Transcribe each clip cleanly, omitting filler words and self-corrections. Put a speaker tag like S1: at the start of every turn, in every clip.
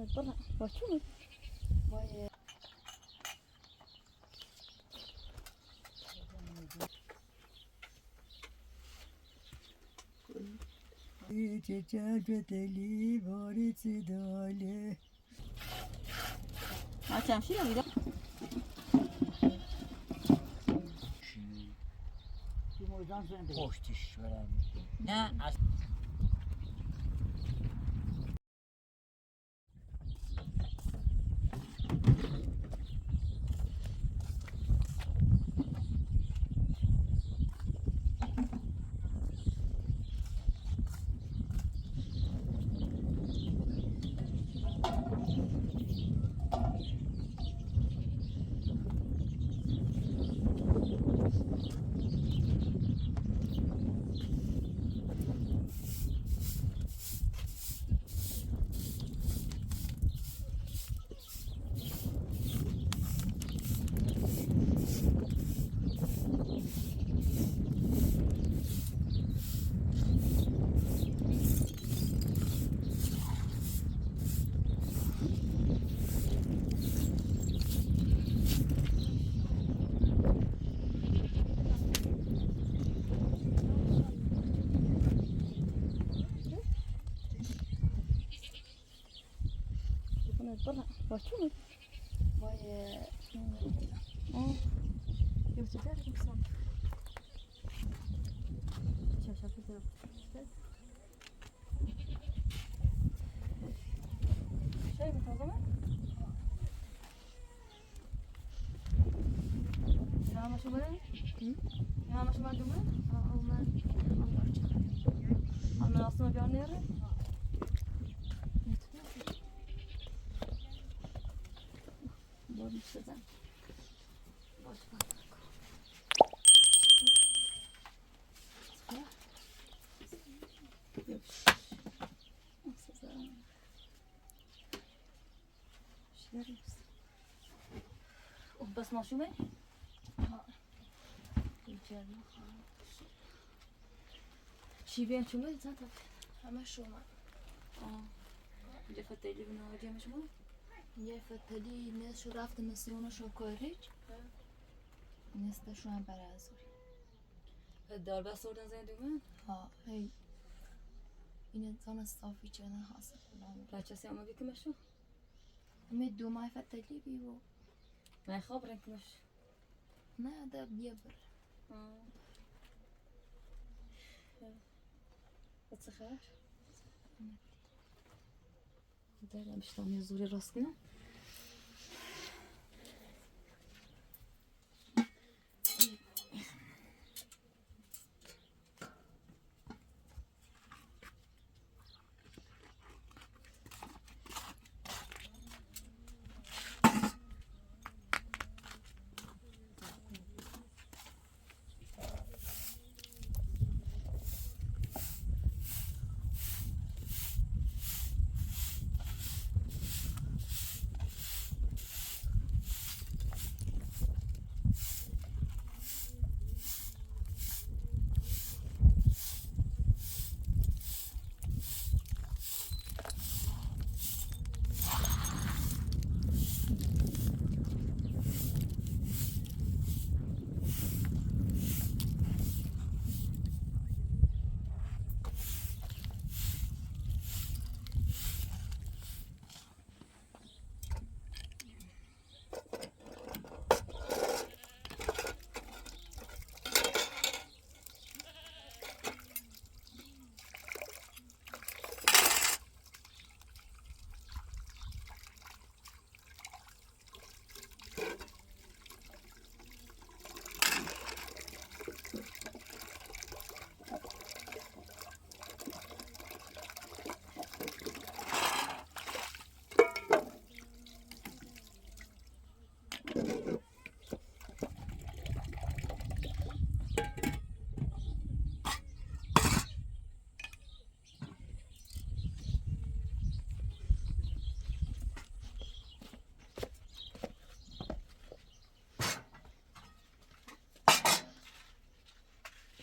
S1: طلع وشو ما تمشي ولا
S2: پشتش برم نه از
S1: طلع وشو
S3: باید
S1: يوسف تعرف مكسام شاف كده شايف منتظمة يا ما شو بنا يا ما شو ما دوما
S3: او من الله چقدر
S1: أنا أصلا بيعنيره
S3: باید شدن باش
S1: بس ما شو مي شي بين شو مي زاتك
S3: همه شما
S1: جفت اللي بنا جيم شو
S3: یه فتلی نشو رفت نسیونشو کاریج نستشو هم برازوری
S1: الدار بس صورة زين دوما
S3: ها هی این انسان صافی چنه حاصل کنم
S1: لا تشسي أما بيك مشو
S3: می دومای فتلی بیو
S1: ما يخبرك مش
S3: نه ده بیبر
S1: بتسخر ده لا مش طعمي زوري راسنا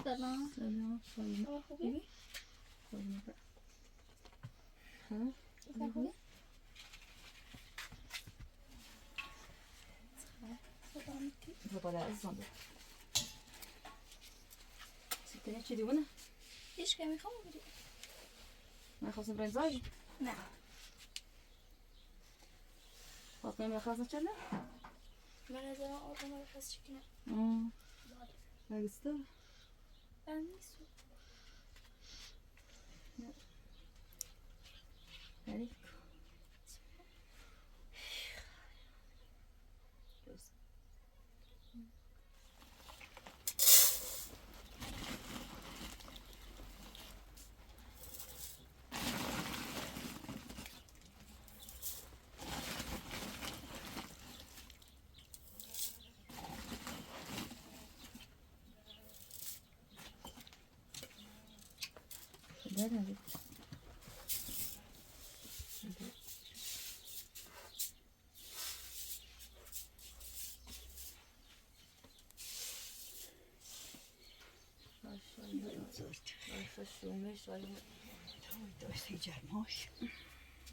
S3: سلام
S1: سلام
S3: شما خوبی؟
S1: ها
S3: خوبی؟
S1: بالا عزیزم ستنه چی دیونه؟
S3: هیچ که میخوام بری
S1: من خواستم برنزاج
S3: نه
S1: خواستم میخواستم چله؟
S3: من از اون آدم رو خواست چکنه
S1: نگسته؟
S3: ben نیست
S1: Ready? Nerede?
S4: داشتی جرماش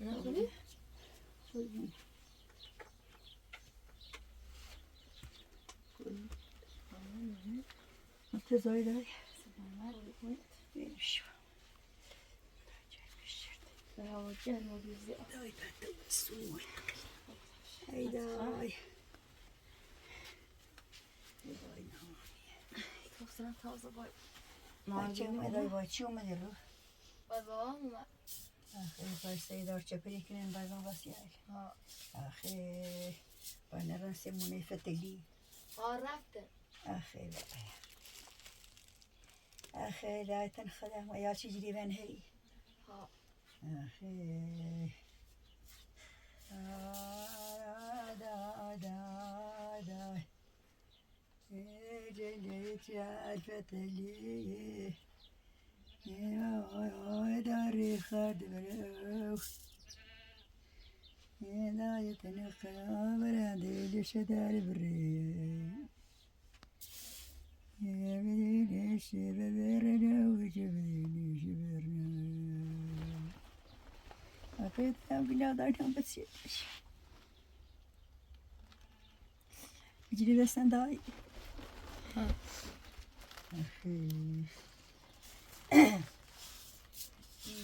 S1: نه خوبی؟
S4: خوبی انتظاری داری؟ بیرشو
S1: به هوا گرم و بیزی
S4: دای بنده بسوی ای دای
S1: گفتم تازه باید
S4: بچه اومده باید چی اومده رو؟
S3: باید بابام اومد
S4: آخه پرسه دار چپری کنین بازم بسیار آخه باید نرن سیمونه فتلی
S3: رفته
S4: آخه بای آخه لایتن خدا ما یا چی جری بن هی آخه دا جليت الفتلي داري خد بروخ لا يتنقى برادي لشدار بري يا بديني شبرنا وجبديني شبرنا أكيد أبغى دارهم بس يجري بس داي أخي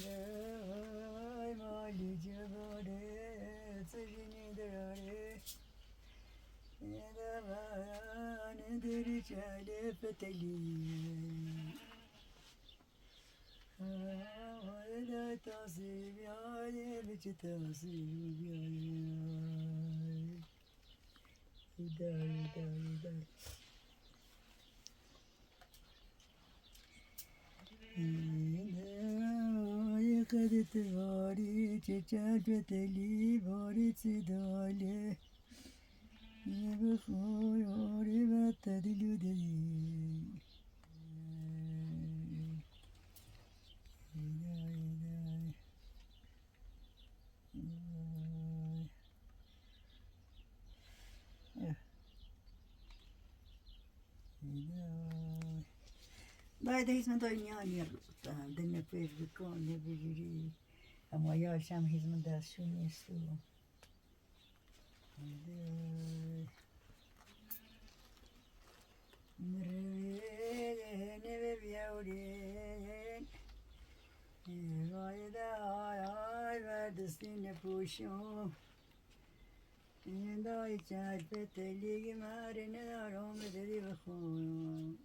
S4: داي مالي جباري سجني دراري إذا ما ندري جالي فتلي وإذا تصيب يالي بك تصيب يالي داي قد تباري تجربت لي باري تدالي بخوي عوري بتدلو دلي بعد هیزم دنیایی رو دنیا پیش بکن نبیری اما یاشم هیزم دستشو نیستو مروی نبی بیاورین وایده آی بردستی نپوشم دای چند پتلیگی ماری ندارم بدی بخونم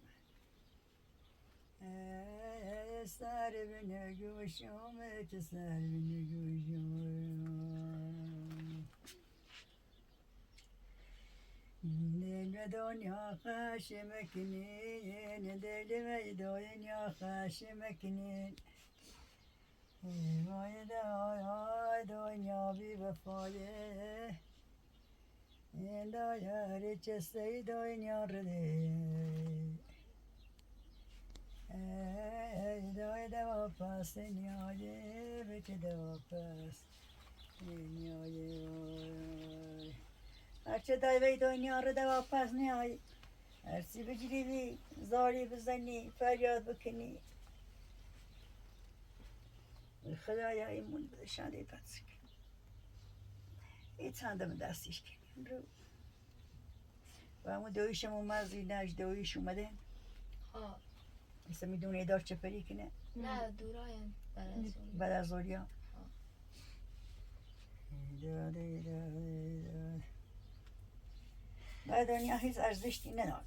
S4: سر بنگوشم چه سر بنگوشم دل دنیا خش مکنین دل دنیا خش مکنین وای دای دنیا بی وفایه دای چه سی دنیا رده دای دوا پس نیایه بچه دوا پس نیایه هرچه دای وی دنیا رو دوا پس نیایه هرچی بجری بی زاری بزنی فریاد بکنی خدایا ایمون بده شانده پس کن ای چندم دستیش کنیم رو و همون دویشمون مزی نش دویش اومده
S3: ها
S4: مثل میدونه دار چپری کنه
S3: نه دورایم
S4: بعد از اوریا بعد دنیا هیچ ارزشی نداره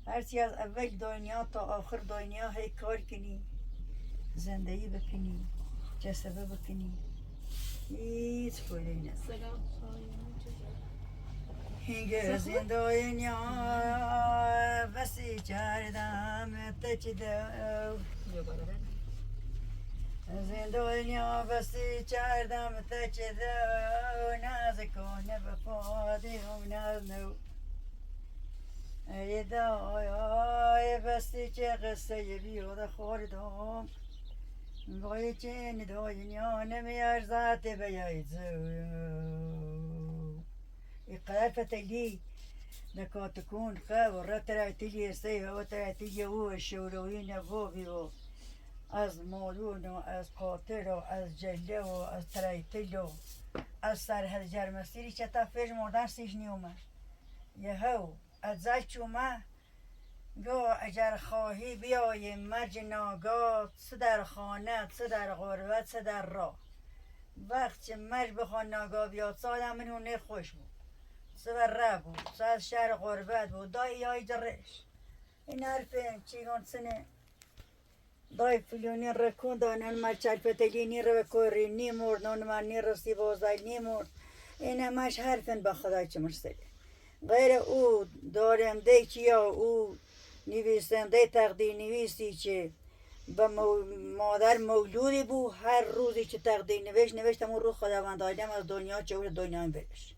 S4: هرچی از اول دنیا تا آخر دنیا هی کار کنی زندگی بکنی جسبه بکنی هیچ فایده نداره
S3: سلام
S4: هنگه دنیا بسی کردم تچدو دنیا بسی کردم تچدو نازکونه بفادی هم نازنو ای دای بسی که قصه بیاد خوردم بای چین دنیا نمیارزد بیایزو قرار فتلی نکاتکون خواه و رتر تلی سیه و تر تلی او شوروی نبوی و از مالون و از قاطر و از جله و از تریتل و از سرحد جرمسیری چه تا فیج مردن سیش نیومه یه هاو از زل چومه گو اگر خواهی بیای مرج ناگاه چه در خانه چه در غربت چه در راه وقت چه مرج بخوان ناگاه بیاد سادم منونه خوش بود سوار را بود از شهر غربت بود دای یای درش این حرفه چیگان سنه دای فیلونی رکون دانن مرچل فتلینی رو بکوری نی مرد نونمانی رسی بازای نی مرد این همش حرفن با خدای چه مرسله غیر او دارنده کیا او نویسنده تقدیر نویسی که به مادر مولودی بود هر روزی که تقدیر نوشتم اون رو خداوند آدم از دنیا چه اون دنیا این برش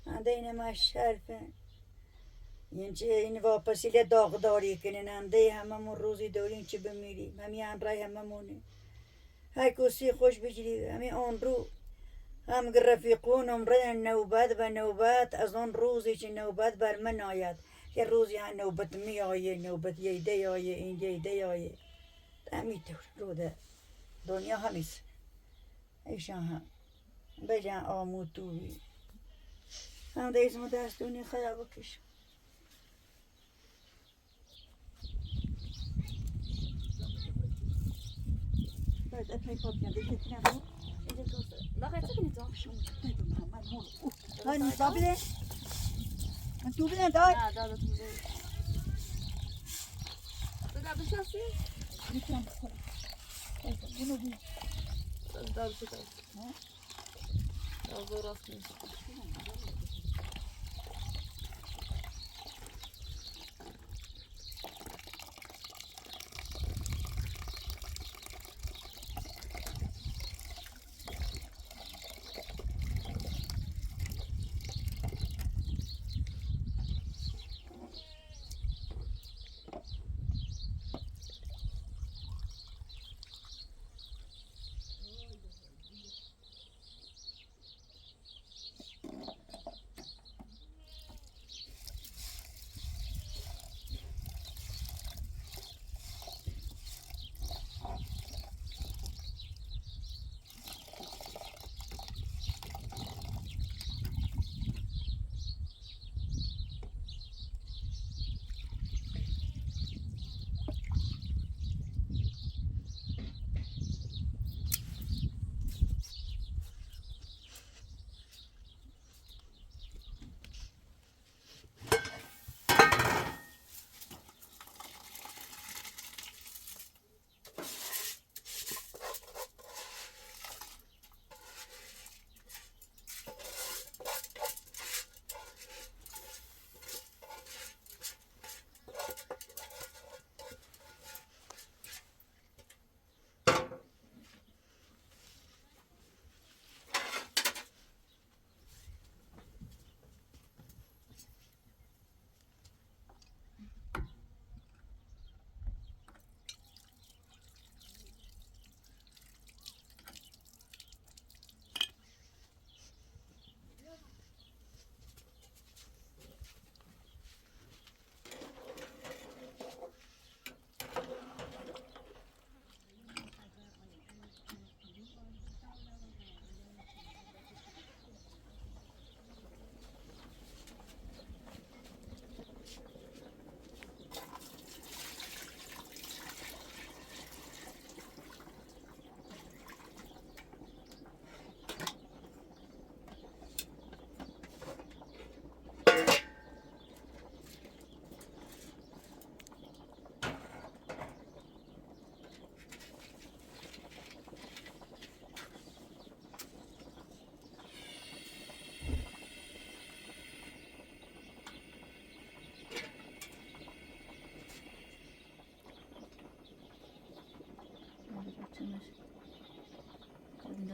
S4: انده این همش حرفه این واپسیل داغداری کنن انده هممون روزی داریم چه بمیریم همین انرای هممونه هر کسی خوش بگیری همین آن رو هم رفیقون عمرن نوبت و نوبت از آن روزی که نوبت بر من آید یه روزی هم نوبت می آیه نوبت یه ایده آیه این یه ایده آیه همینطور رو ده دنیا همیست ایشان هم بجن آمود دوی هم ده اسم دستونی خدا بکش باید اتنی پاک نده که نده
S3: لاغت سکنی تو
S4: هاي مصابلة انتو بدنا داي
S3: نه دادتون تو قاعد بشناسي؟ داد شو داد داد راست نیست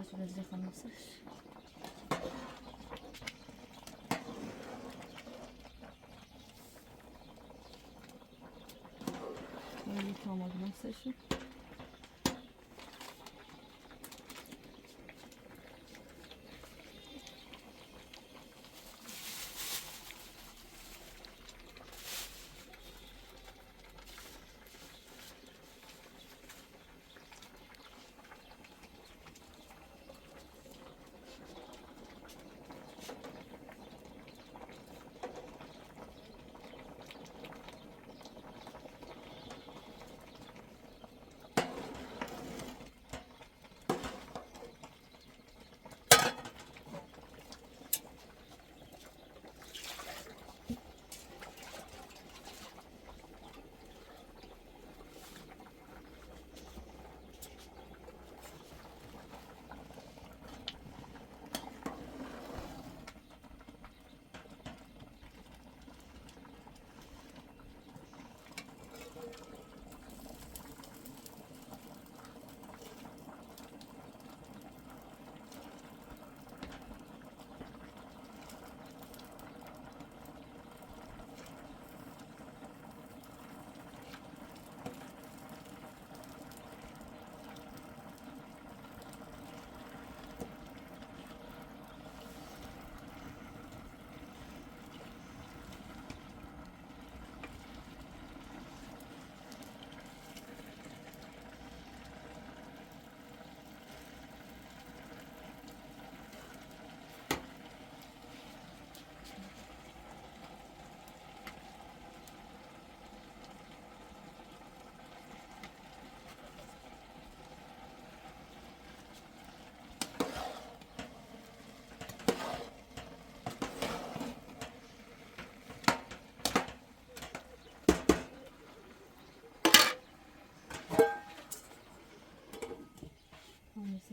S3: اینجا تو نزدیک خانمسش این تمام نسشه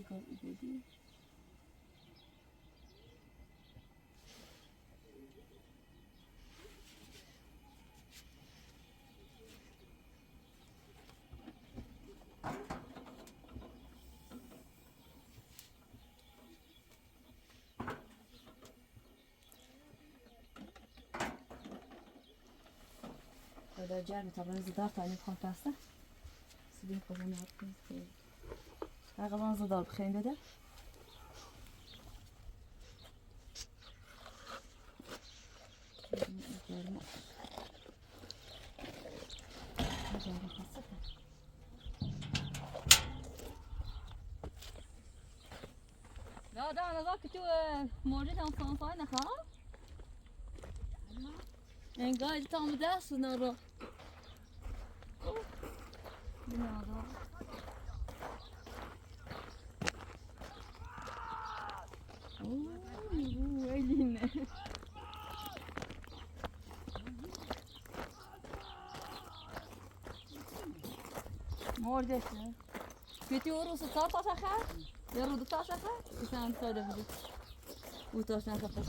S3: کار بودی در جرم طبعا زدار تا این بخوام پسته سبین خوزن هات کنید اقلا زدار بخیرین بده
S1: لا ده انا ذاك تو موجود هم صنفانا خا en قاعد تعمل داس ونرى بنرى ويلين موردش كنتي وروس الطاطا شخا يرد الطاطا شخا كان كذا بدي وطاطا شخا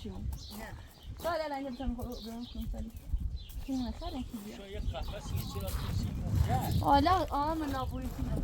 S1: شو؟
S4: نه
S1: لا لا انت بتعمل كم كنا خارج كذا
S2: شو يقطع بس يصير تسيب
S1: لا من ابوي كذا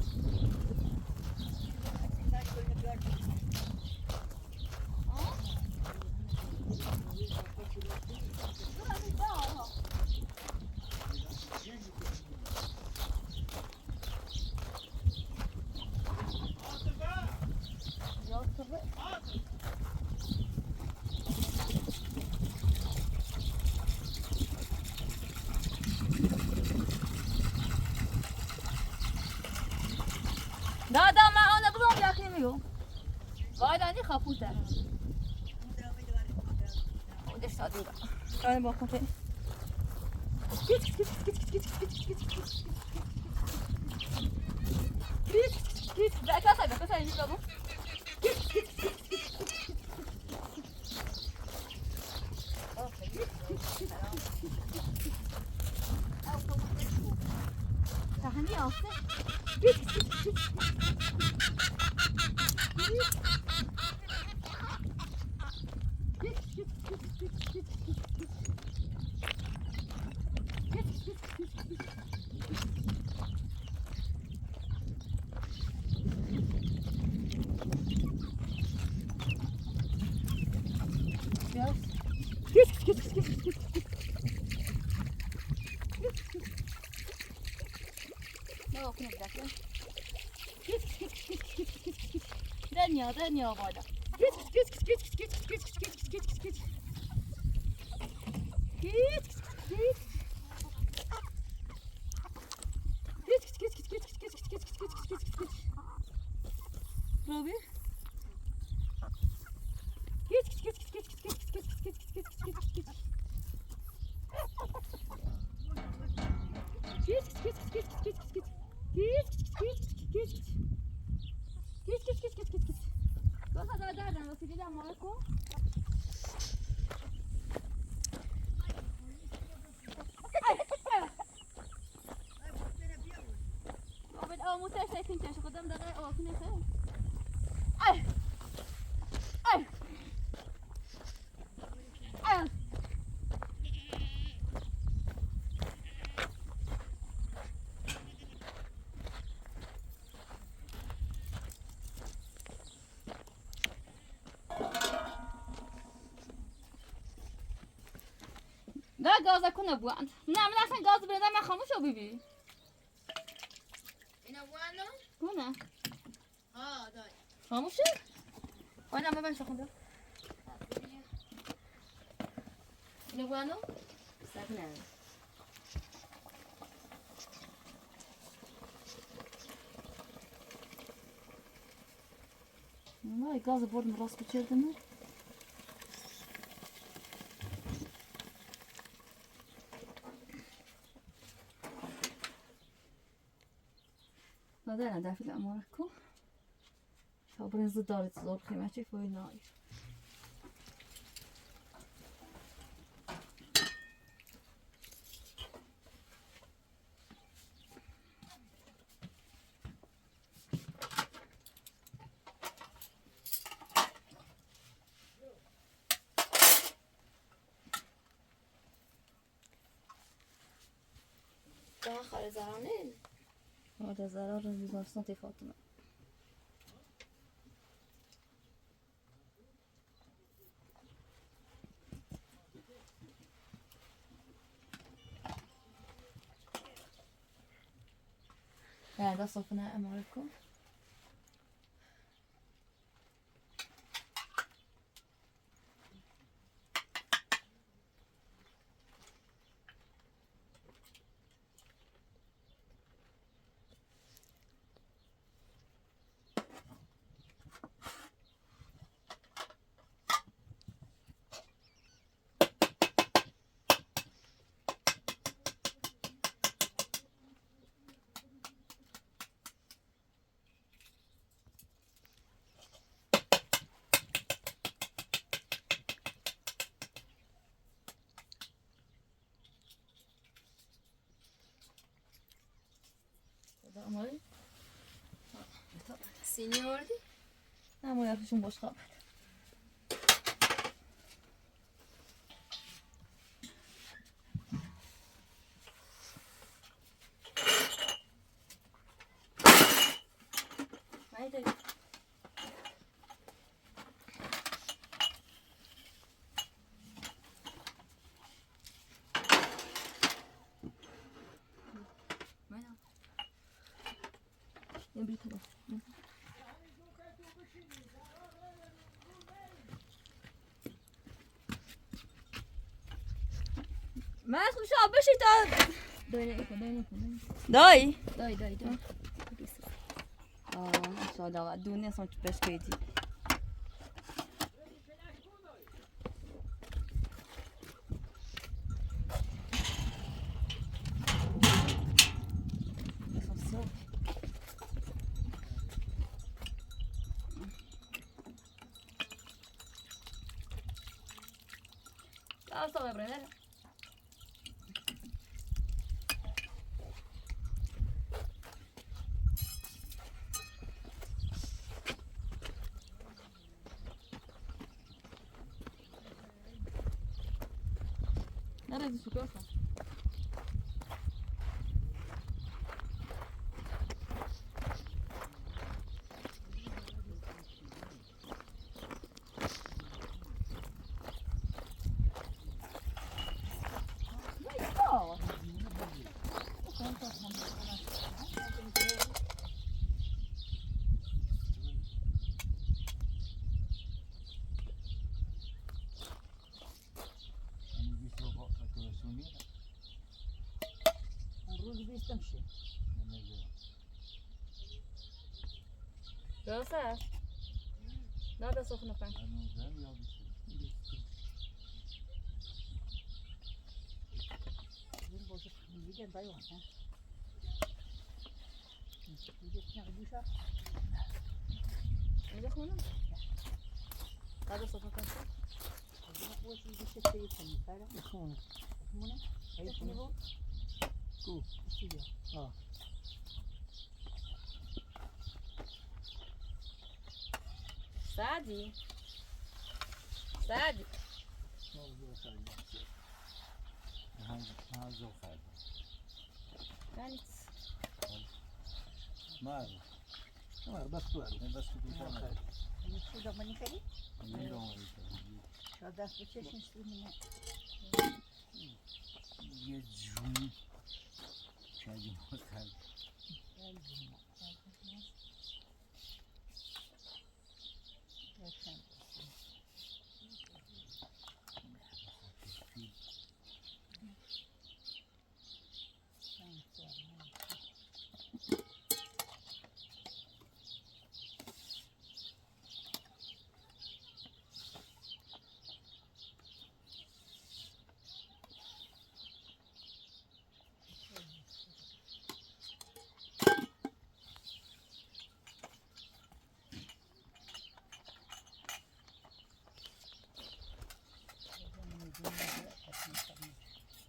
S1: قاعد خافوته ودش صادقة أنا بقول فين لا كاسة يجيبوا تهني أصلا دنيا بالا روبي السلام عليكم. أو متى شايفين تاش قدام دقيقة أو كنا خير. أي أي أي لا غاز كنا بوان نعم لكن غاز بنا ما خمسة بيبي
S5: إنا وانو؟
S1: هنا
S5: داي
S1: خمسة وأنا ما بنشوف ده
S5: إنا وانو؟
S3: ساكنة
S1: والله غاز بورد من راسك تشيلتنا هذا أنا دافع أموركم صابرين زدارة زور خيمتي فوي نايف
S5: ده خارج زرانين
S1: هذا زرار بيبرسون فاطمة هذا صفنا أموركم هذا أموري
S5: سينيور دي
S1: نعم وياكشون بوش قابل ما يدري يبي كذا ما اسمه شو بشي تعال داي
S3: داي
S1: ان شاء الله الدنيا صارت بس كذي اصلا ببرن نرى دي شوكولاته
S4: روز بیستم شه
S1: درسته؟ نه ده سخنه پن
S4: این بازه میگن دایو ها میگه نه بیشا
S1: میگه خونم؟ نه ده سخنه پن
S4: اگه بوش میگه چه تایی کنی کارا میخونه مونه هی کنی بود کو چیه ها
S1: سعدي سعدي كانت
S4: شو منی کردی؟ شو دست بچشین سیمونه
S2: یه جون کردیم خرد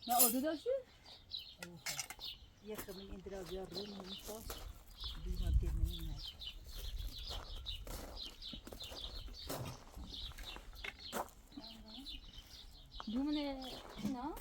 S1: نه آدو داشتی؟
S4: یک من این درا بیار رو نمی‌خواد بیمار دیر نمی‌نه
S1: دومنه نه؟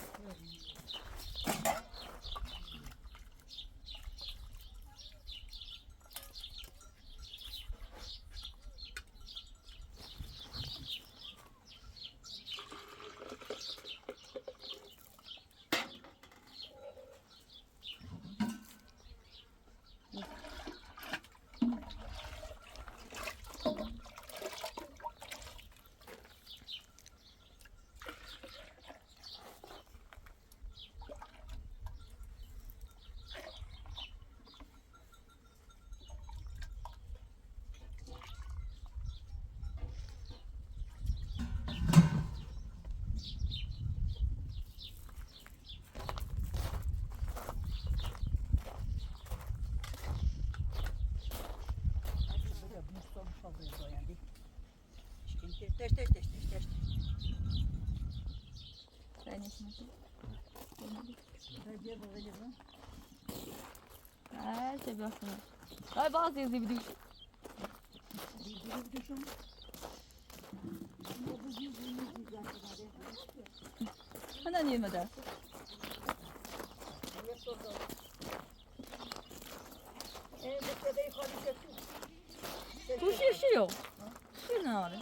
S1: چه بیاستم دای باز یزی بدوش هنده نیمده تو شیو شیو ناره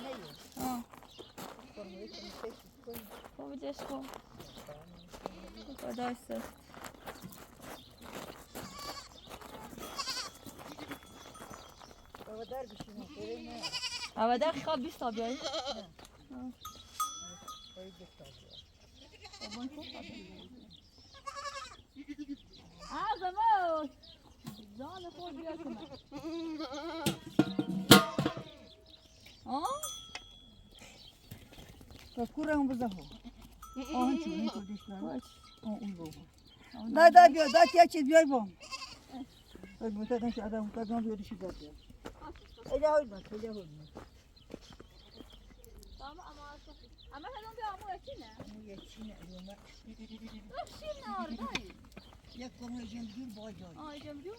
S1: خب جش کن خدایست اوه در خواب بیست تا بیایی عظمه جان خود بیا کنم
S4: کورا هم بزه ها آن چون این کردش نه اون بابا
S1: نه
S4: دا بیا دا کیا چیز بیای بام ای متادن که آدم متادن بیاری شده بیا ایجا هایی بس ایجا هایی
S1: اما هدون بیا امو یکی نه
S4: یکی نه دومه
S1: بخشیم نار دایی
S4: یک کمونه جمجور باجای
S1: آه جمجو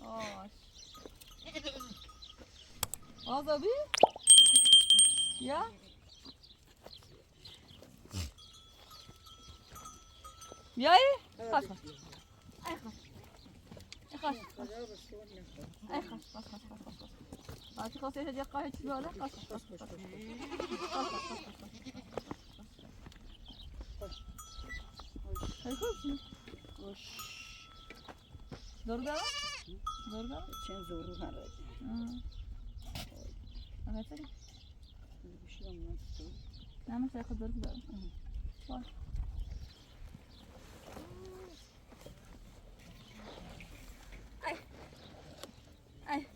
S1: آش آزابی یا بیایی خاص خاص ای خاص ای خاص
S4: خدا بسیار نخواه
S1: ای خاص خاص خاص خاص خاص بعد خاص یه جا قاهی چی بالا خاص خاص خاص خاص ای خوبی
S4: خوش
S1: دورگاه دورگاه
S4: چند زورو هرده
S1: آها سری
S4: بشیرم من تو
S1: نه من سری خود دورگاه باش ای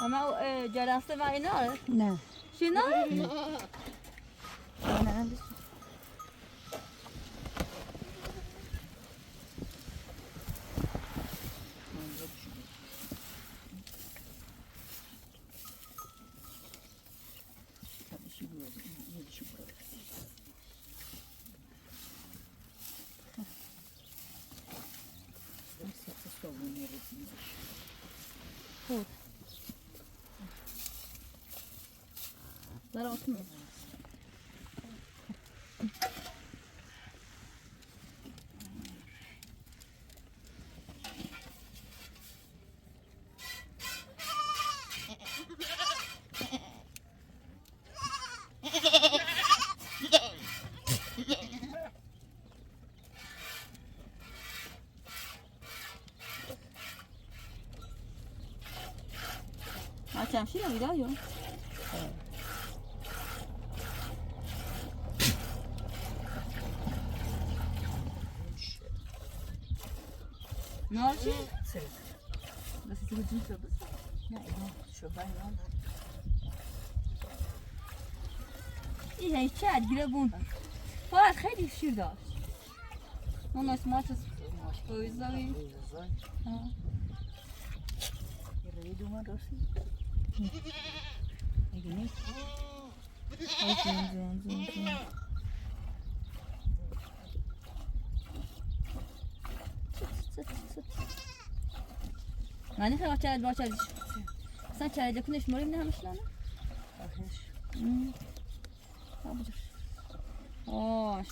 S1: اما جلسه و اینا
S4: نه
S1: چی نه؟
S4: نه
S1: خوب داره oturmuyor. جمشید هم ایده یا؟ نار چی؟ بسی تو جون شد بس؟
S4: نه اینا شبه نان
S1: این هی چد گیره بون فقط خیلی شیر داشت اون از ماچ از بویزاوی
S4: یه دومن راستی اگه نیست
S1: زون معنی خیلی چرد با چردش اصلا چرد کنش مریم نه همش نه
S4: آخش
S1: آش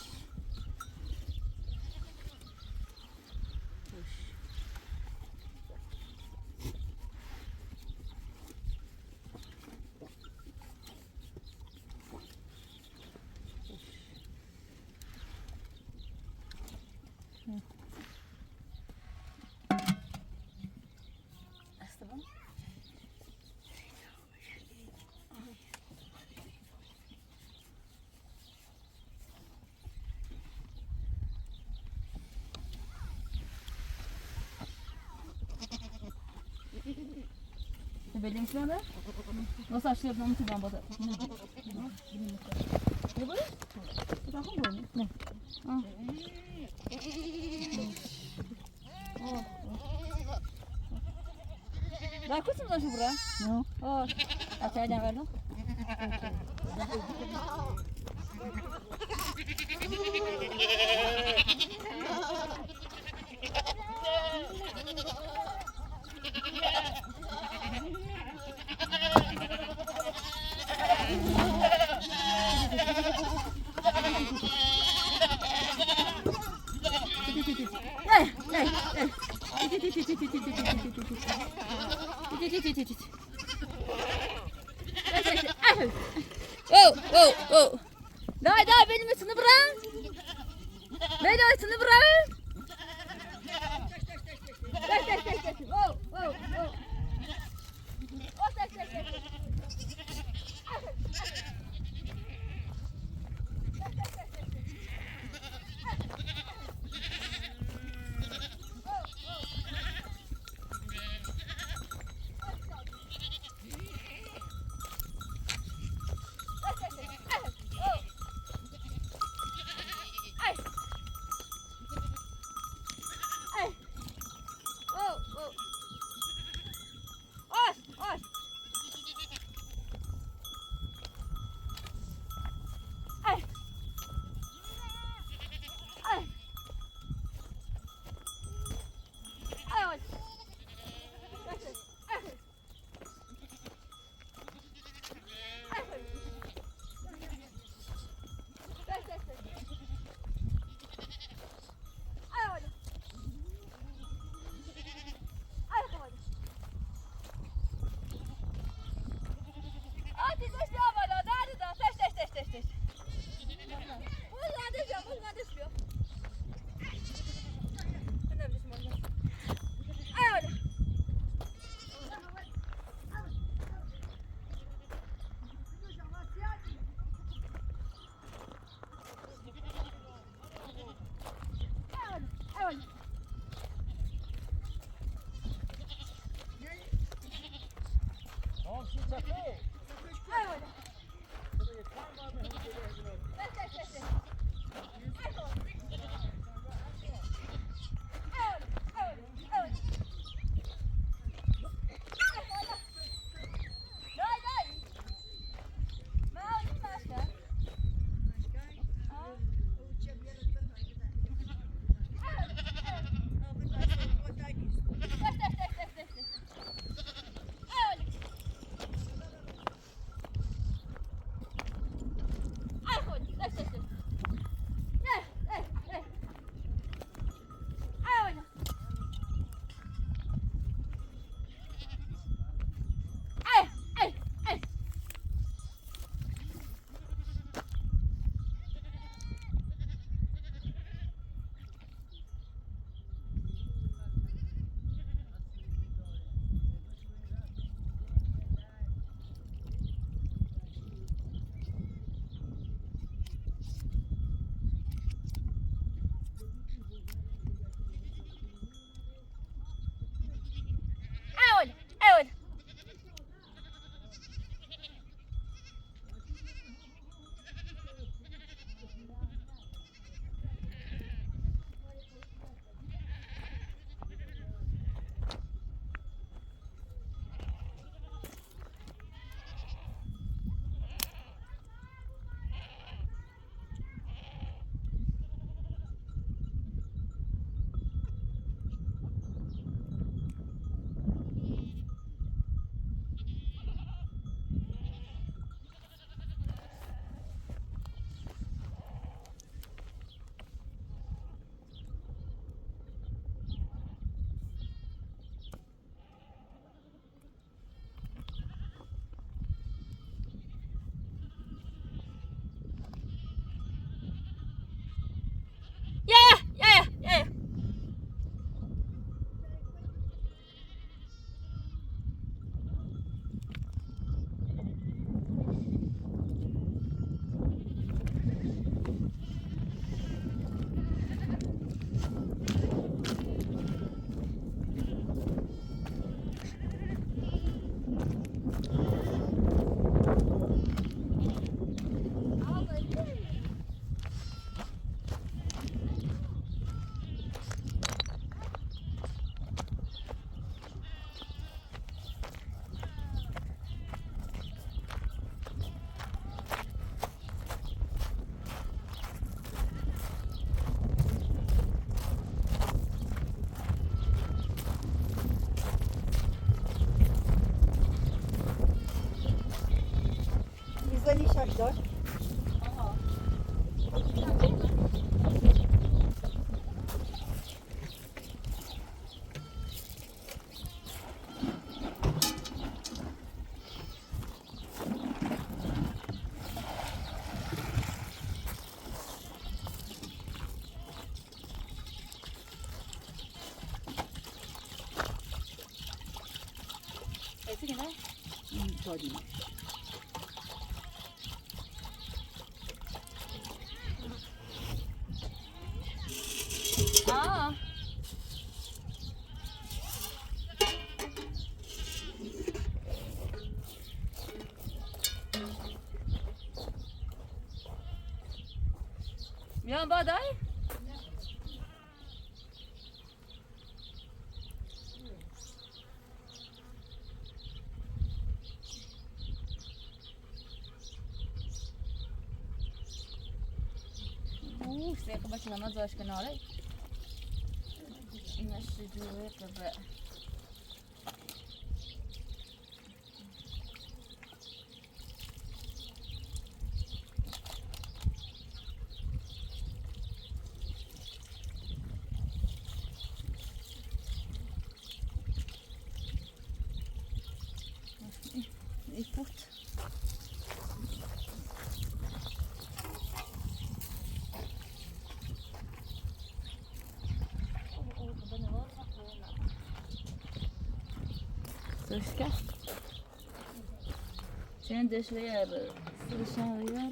S1: Belli misin abi? Nasıl açlıyor bunu tutan bada? Ne böyle? Tutan mı böyle? Ne? Ah. Oh. Daha kusun da şu bura?
S4: No.
S1: Oh. Açaydan verdim. Oh, oh, oh. Dai, dai, benim üstünü bırak. Benim üstünü bırak. Oh, oh, oh. Oh, tek, tek, tek.
S4: بزنی شش داشت
S1: آها ایسی که نه؟
S4: دادیم
S1: آه میان بادای؟ اوه سیقه باشه نماز داشت کناره اینش جوه قبه ای پوت Troszkę. Şimdi şuraya dışarıya.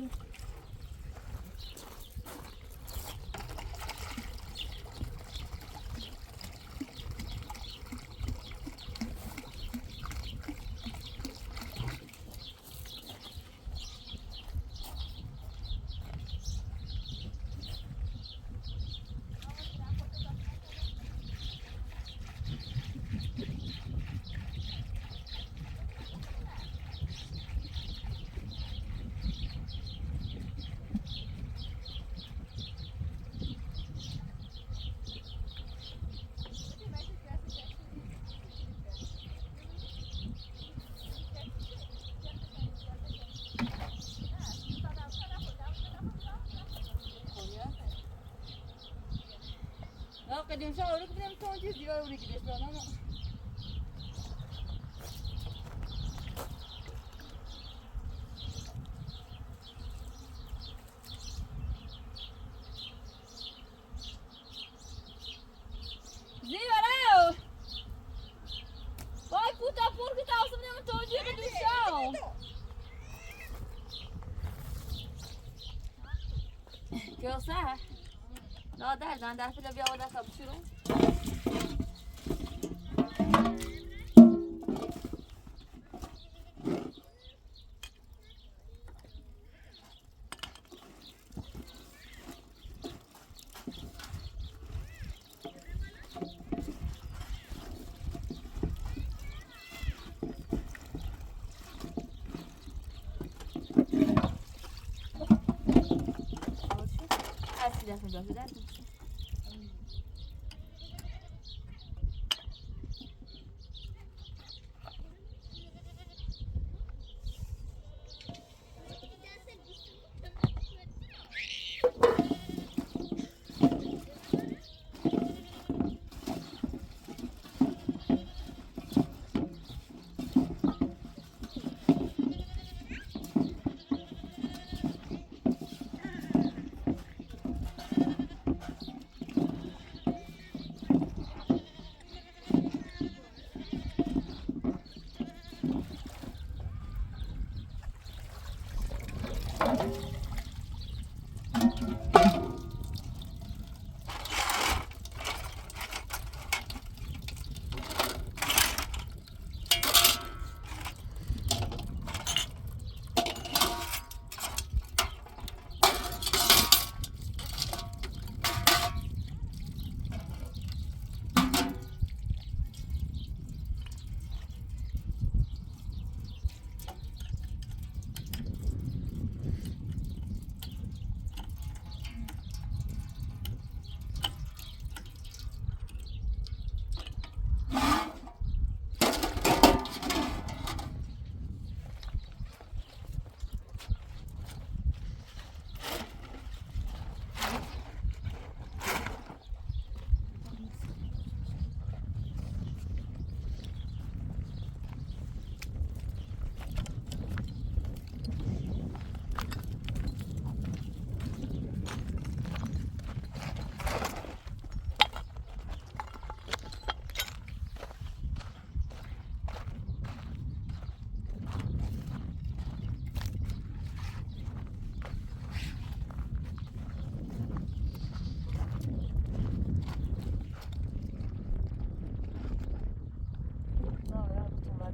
S1: قدیم شو رو بدیم تو چیز دیوار رو کدیش بدم زیبارو وای پوتا پور که تاسو بدیم تو چیز قدیم شو کیوسه لا در فیلم بیا و دست بشورم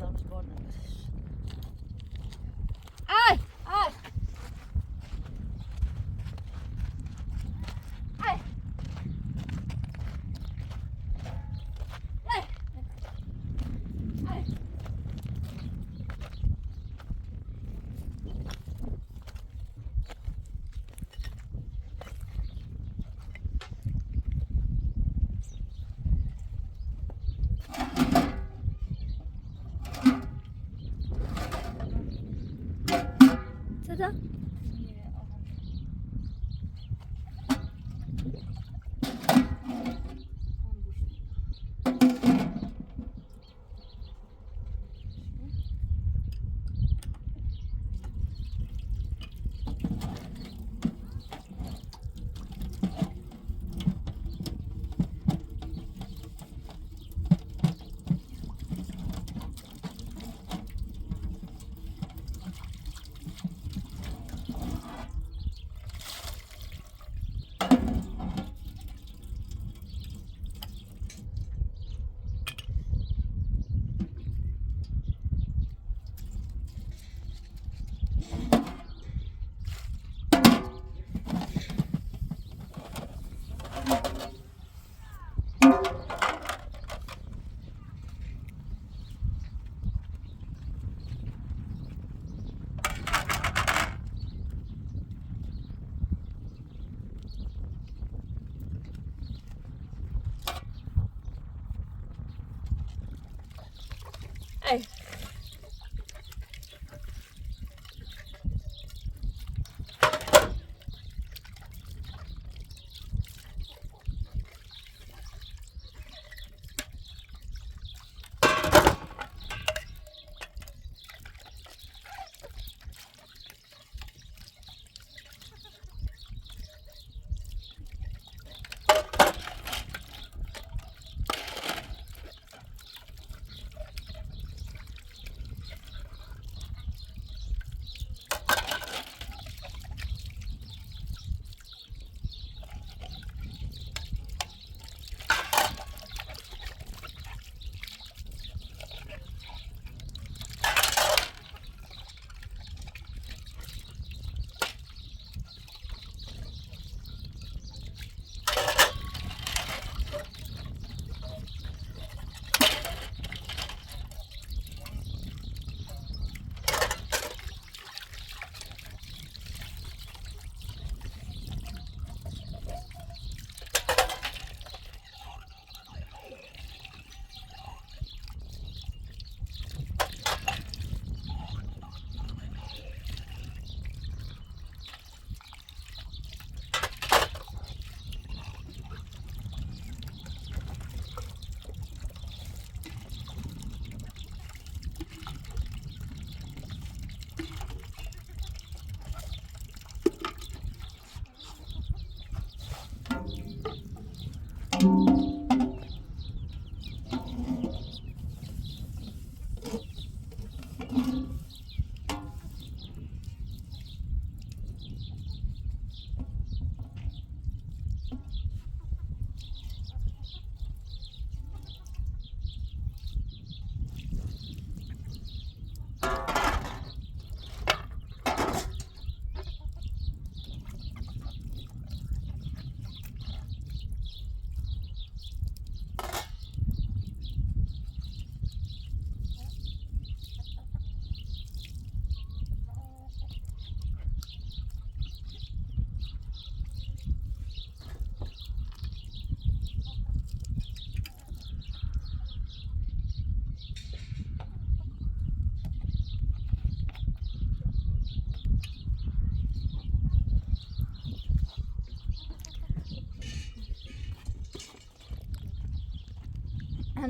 S3: darmış borna verir.
S1: Ay! Ay! Ay! Ay! Ay! Seda. Ay!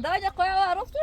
S1: درجة قوية عرفتي؟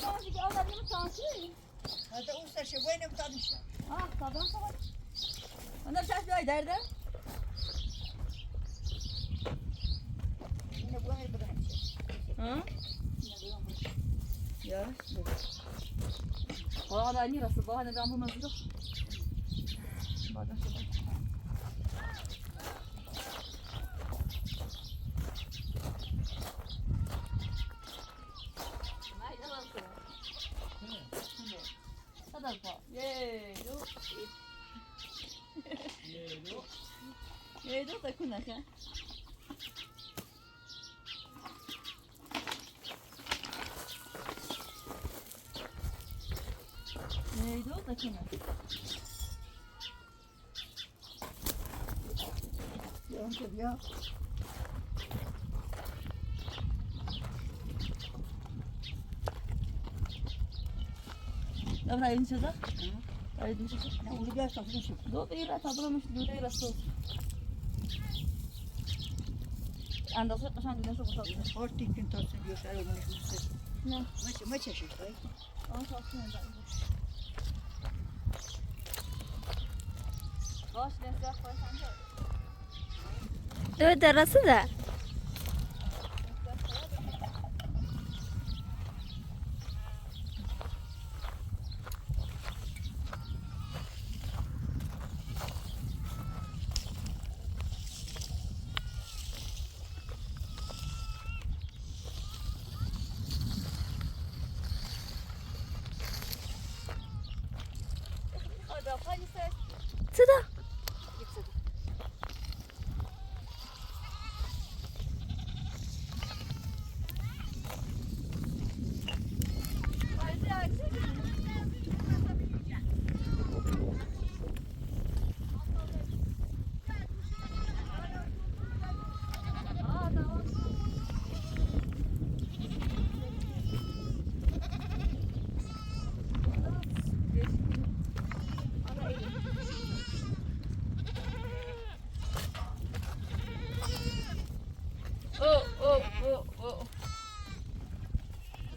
S1: بابا دیگه آدمی تانسی.
S4: هذا أوسع شيء وين بتعرفش؟
S1: طبعا طبعا. أنا مش عارف ليه دارده.
S4: نبغى نبغى
S1: ها؟ يا. والله أنا راسي بقى أنا بعمل مزروع. بعدين شو؟ ما يلا كده. هذا البا. يلو. يلو. يلو تكون هكا. يلو تكون هكا.
S4: يا أنت يا
S1: لا برايين شذا. برايين شذا.
S4: نقول جالس تعرفين شو؟
S1: دو بيرا تابلو مش دو بيرا صوت. عند صوت عشان الناس يقولون.
S4: خاطي كنت أصلا يسألوا من شو؟
S1: نعم.
S4: ما تشوفي طيب.
S1: صافين بعد. باش نسيت كويس عنده.
S5: تو درسته ده
S1: هذا خالي سيد.
S5: چه ده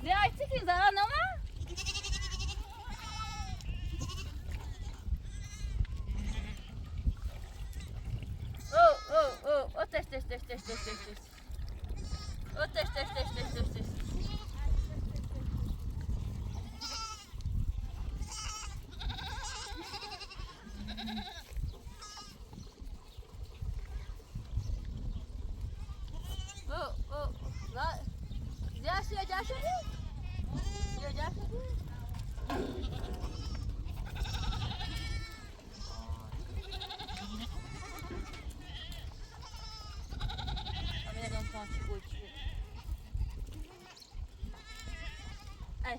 S1: Ne açtık ki zaran ama? Ateş. Ateş. La, جاشو يا جاشو Ay.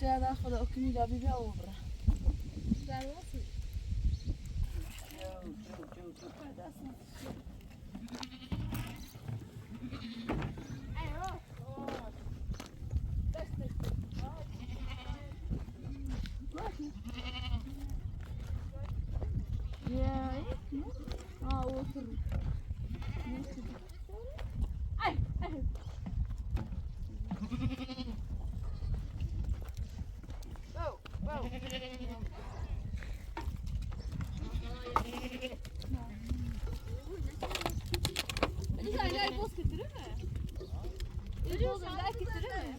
S1: جا داخل أكمل جابي بيا وبره. این بازم لکی تره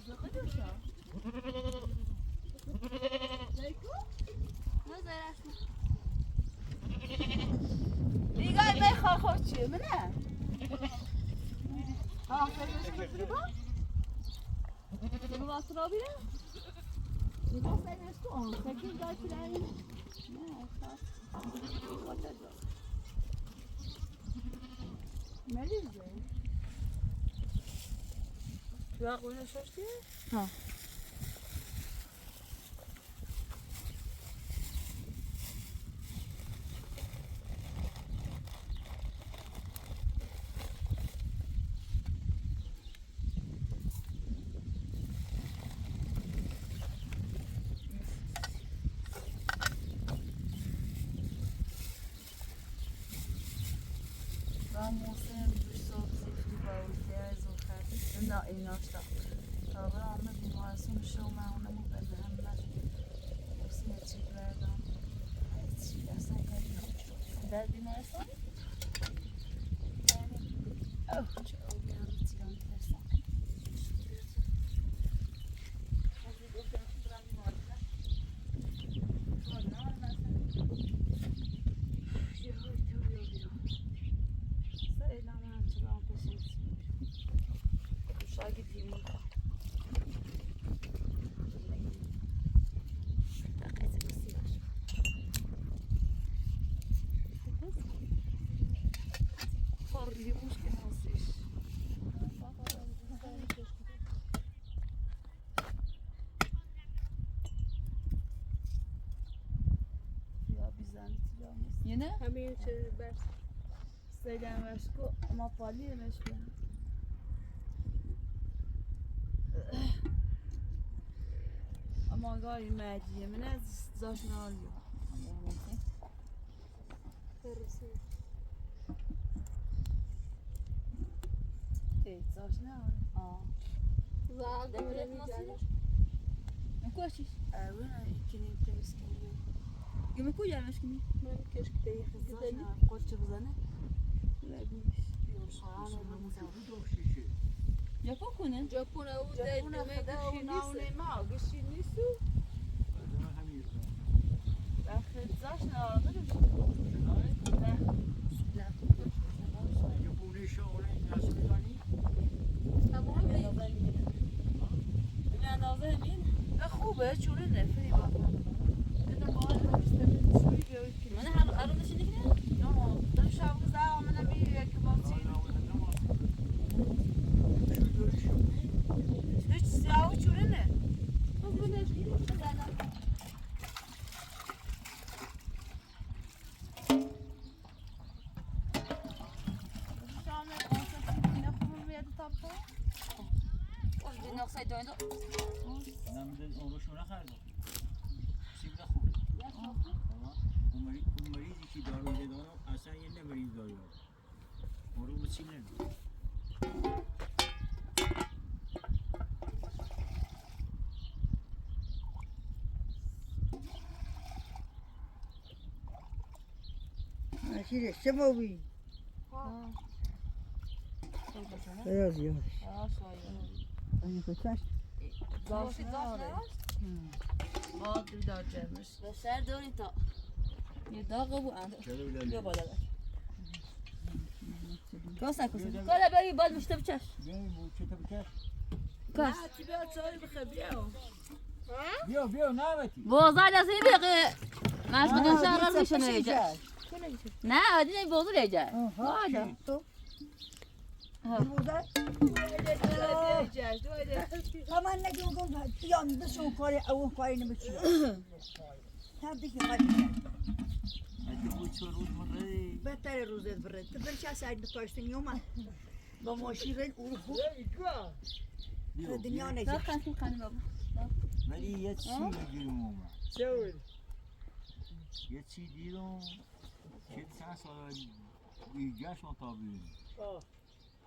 S3: دیگه میخواه خود چیه منه؟ ها فرمش کنی با؟
S1: بگو باز را بیره نگاه فرمش کن سکیل دار پیرانی نه خواست مریضه
S3: تو اقوانه شاشتیه؟
S1: ها
S3: موسم دوستان زیفتی با ویدیوز و خرید نه ایناشتا تا برام بیمارستان شو ما اونمو بده هم موسم چی بردم چی اصلا کاری
S1: در بیمارستان
S3: اوه چه اوگرم تیران ترسم
S1: یه
S3: همین چه بس سیدم وشکو اما پالی مشکل اما گاری مجیه من از زاش نالیو ای زاش نالیو
S1: دفعه مصیره مکوشیش
S3: اولا کنیم تمیز کنیم
S1: یوم کجا مشکنی
S3: من کشک دیگه
S1: گذاری؟
S3: قرچ بزنه
S1: لگوش جاپا کنه
S3: ژاپن او ده ناونه ما گشی نیستو بخیر زاش نالیو خوبه چونه نفری با اینا باید نمیستم شوی بیایی که
S1: من هر نشینی کنه
S3: نه دم شب گذار من بیه که باسی هیچ سیاه چونه نه شام کنسرت اینا خوب میاد تا
S1: این نقصه داینده
S2: نمیدن اون روشو نخرد سیبلا خوبه اون مریضی که دارو میده دارو اصلا یه مریض داری اون رو بچین نمیده
S4: نشیده چه باوی؟ بياض يا أنا كنت
S3: زاش ناره باد دار جمش
S1: بشر داری تا یه داغ بو اند بیا بالا کاس نکن کالا بری باد مشته بچش کاس
S3: بیا چای بخیر
S2: بیا نبتی
S1: بازار از این بقیه ماش بدون شهر میشه نیجا نه عادی نه بازار نیجا هذا
S4: كمان نجي نقول يوم بس ونقاري أو نقاري نمشي هذيك غادي
S2: ادی بود چه روز مره
S4: بهتر روزت برد تبرش سعید بتواشتن يوم با ماشین اروپا الدنيا نجي
S2: ولی یه چی میگیریم اومد یه چی دیدم که چند سال ایجاش ما تا ببینیم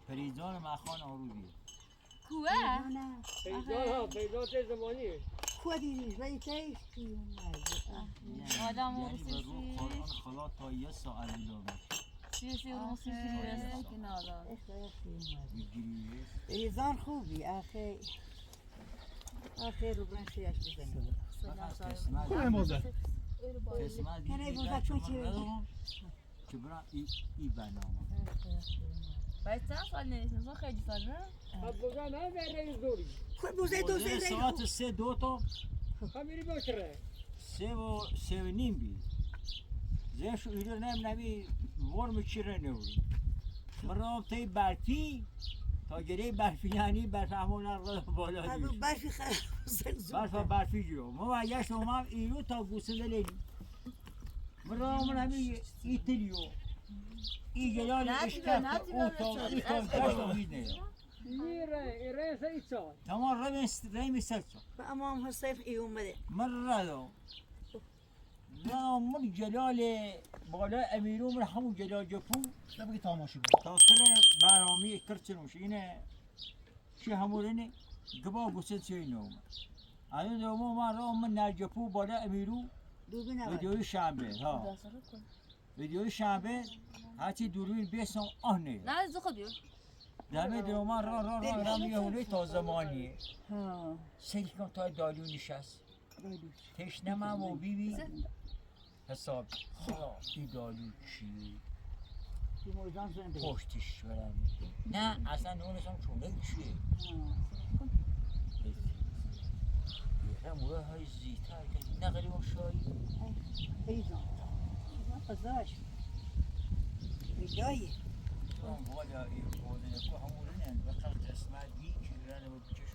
S2: پریزان مخان آروبیه
S1: کوه
S6: پیدا چه زمانی
S4: خودی ریتیش
S1: آدم
S2: یعنی به رو قرآن خلا تا یه ساعت بیدار
S1: سیاسی رو مسیحی رو
S3: که نادار
S2: میگیری
S4: ایزان خوبی آخه آخه رو برنشیش بزنی
S2: فقط قسمت
S6: کنه موزه
S2: قسمت
S4: کنه
S2: دیگه
S4: موزه
S2: که
S4: چون
S2: من
S4: چی؟
S2: ندارم که برم ای برنامه
S1: باید چند سال نمیشن خیلی سال نه
S4: خود موزه دو
S2: موزه
S4: زیر
S2: ساعت 3 2 تا
S6: خمیری بکره
S2: 3 و 3 و نیم بی زیش ایرو نمی ورم چیره نوری مرام تای برفی تا گره برفی یعنی برف همون رو بالا
S4: هذا
S2: دیش
S4: برفي خلاص
S2: برفی جو ما یش اومم ایرو تا گوسه دلیلی مرام نمی ایتلیو ای جلال اشتاق او تا ای تا گشت میدنه
S6: ایره سیچان
S2: تمام رمی سلسل
S4: فأمام هالصيف يوم بدأ
S2: مرة دو لا من جلال بالا امیرو من همون جلال جپو
S6: نبگی تماشی بود
S2: تا کره برامی کرچنوش اینه چی همورنه گبا گوسه چی نوم الان دوم ما را من نجپو بالا امیرو
S4: دوبنا
S2: ویدیوی شنبه ها ویدیوی شنبه هرچی دوربین بیسم آهنه
S1: نه زخه بیار
S2: دمه دروما را میونه تا زمانیه
S4: ها
S2: سیل کن تا دالو نشست تشنمم و بیبی حساب خلاص این دالو چیه
S4: في موزان زنده
S2: پشتش برم نه اصلا نونشم چونه چیه یه موره های زیتر که نقلی و شایی
S4: ايضا قزاش بداية
S2: اون بالا این بوده که همونه نه وقت قسمت بی که رنه و بکش